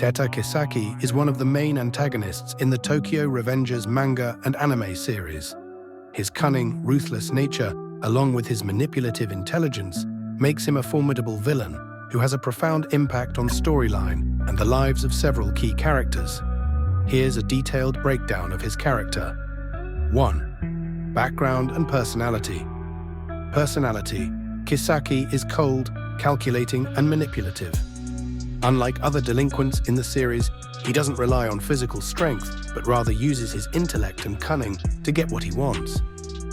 Tetta Kisaki is one of the main antagonists in the Tokyo Revengers manga and anime series. His cunning, ruthless nature, along with his manipulative intelligence, makes him a formidable villain who has a profound impact on storyline and the lives of several key characters. Here's a detailed breakdown of his character. 1. Background and personality. Personality. Kisaki is cold, calculating, and manipulative. Unlike other delinquents in the series, he doesn't rely on physical strength, but rather uses his intellect and cunning to get what he wants.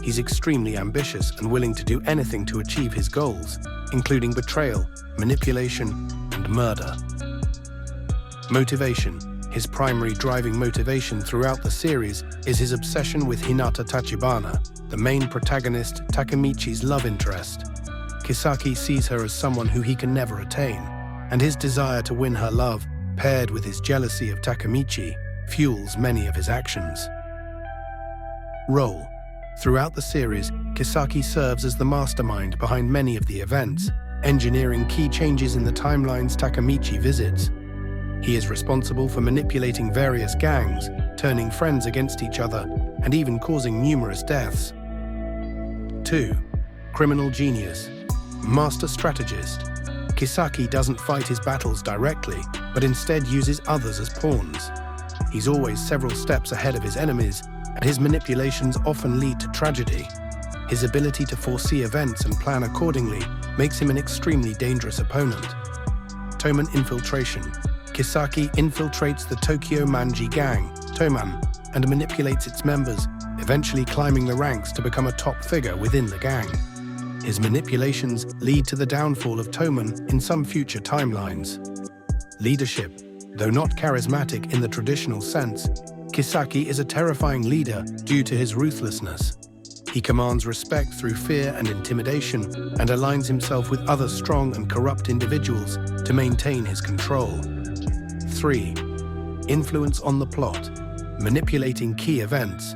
He's extremely ambitious and willing to do anything to achieve his goals, including betrayal, manipulation, and murder. Motivation. His primary driving motivation throughout the series is his obsession with Hinata Tachibana, the main protagonist Takemichi's love interest. Kisaki sees her as someone who he can never attain, and his desire to win her love, paired with his jealousy of Takemichi, fuels many of his actions. Role. Throughout the series, Kisaki serves as the mastermind behind many of the events, engineering key changes in the timelines Takemichi visits. He is responsible for manipulating various gangs, turning friends against each other, and even causing numerous deaths. 2. Criminal genius. Master strategist. Kisaki doesn't fight his battles directly, but instead uses others as pawns. He's always several steps ahead of his enemies, and his manipulations often lead to tragedy. His ability to foresee events and plan accordingly makes him an extremely dangerous opponent. Toman infiltration. Kisaki infiltrates the Tokyo Manji gang, Toman, and manipulates its members, eventually climbing the ranks to become a top figure within the gang. His manipulations lead to the downfall of Toman in some future timelines. Leadership. Though not charismatic in the traditional sense, Kisaki is a terrifying leader due to his ruthlessness. He commands respect through fear and intimidation and aligns himself with other strong and corrupt individuals to maintain his control. 3. Influence on the plot. Manipulating key events.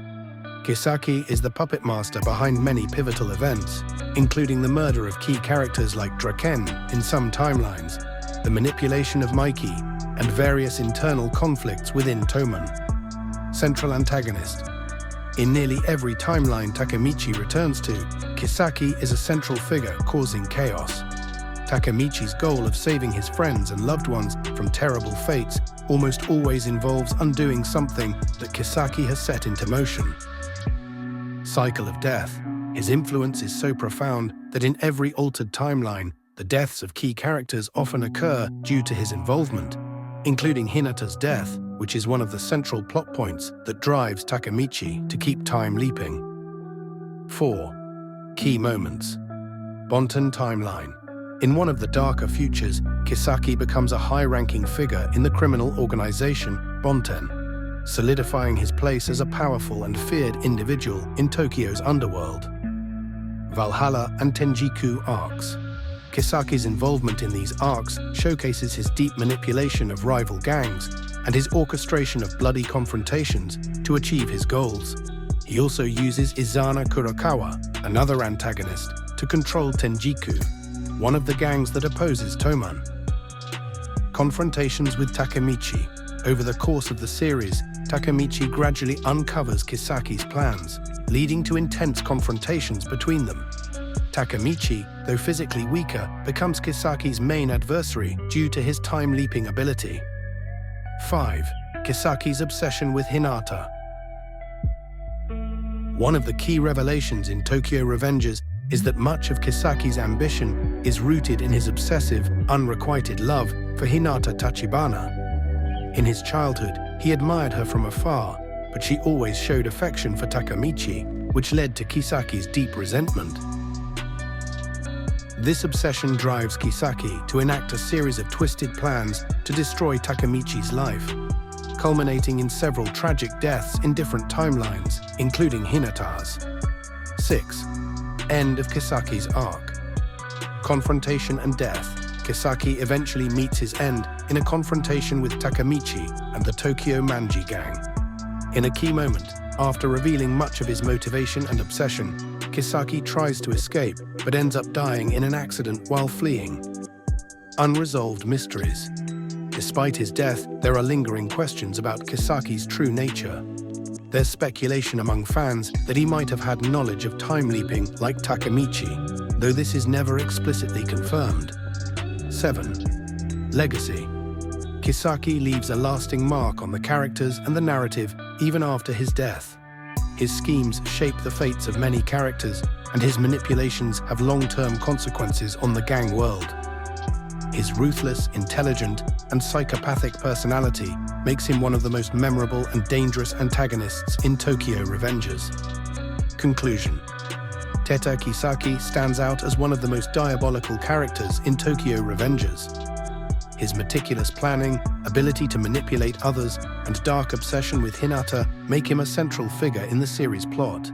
Kisaki is the puppet master behind many pivotal events, including the murder of key characters like Draken in some timelines, the manipulation of Mikey, and various internal conflicts within Toman. Central antagonist. In nearly every timeline Takemichi returns to, Kisaki is a central figure causing chaos. Takemichi's goal of saving his friends and loved ones from terrible fates almost always involves undoing something that Kisaki has set into motion. Cycle of death. His influence is so profound that in every altered timeline, the deaths of key characters often occur due to his involvement, including Hinata's death, which is one of the central plot points that drives Takemichi to keep time leaping. 4. Key moments. Bonten timeline. In one of the darker futures, Kisaki becomes a high-ranking figure in the criminal organization Bonten, solidifying his place as a powerful and feared individual in Tokyo's underworld. Valhalla and Tenjiku arcs. Kisaki's involvement in these arcs showcases his deep manipulation of rival gangs and his orchestration of bloody confrontations to achieve his goals. He also uses Izana Kurokawa, another antagonist, to control Tenjiku, one of the gangs that opposes Toman. Confrontations with Takemichi. Over the course of the series, Takemichi gradually uncovers Kisaki's plans, leading to intense confrontations between them. Takemichi, though physically weaker, becomes Kisaki's main adversary due to his time-leaping ability. 5. Kisaki's obsession with Hinata. One of the key revelations in Tokyo Revengers is that much of Kisaki's ambition is rooted in his obsessive, unrequited love for Hinata Tachibana. In his childhood, he admired her from afar, but she always showed affection for Takemichi, which led to Kisaki's deep resentment. This obsession drives Kisaki to enact a series of twisted plans to destroy Takemichi's life, culminating in several tragic deaths in different timelines, including Hinata's. 6. End of Kisaki's arc. Confrontation and death. Kisaki eventually meets his end in a confrontation with Takemichi and the Tokyo Manji gang. In a key moment, after revealing much of his motivation and obsession, Kisaki tries to escape but ends up dying in an accident while fleeing. Unresolved mysteries. Despite his death, there are lingering questions about Kisaki's true nature. There's speculation among fans that he might have had knowledge of time leaping like Takemichi, though this is never explicitly confirmed. 7. Legacy. Kisaki leaves a lasting mark on the characters and the narrative even after his death. His schemes shape the fates of many characters, and his manipulations have long-term consequences on the gang world. His ruthless, intelligent, and psychopathic personality makes him one of the most memorable and dangerous antagonists in Tokyo Revengers. Conclusion. Tetta Kisaki stands out as one of the most diabolical characters in Tokyo Revengers. His meticulous planning, ability to manipulate others, and dark obsession with Hinata make him a central figure in the series' plot.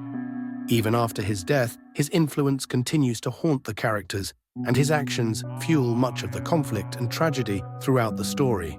Even after his death, his influence continues to haunt the characters, and his actions fuel much of the conflict and tragedy throughout the story.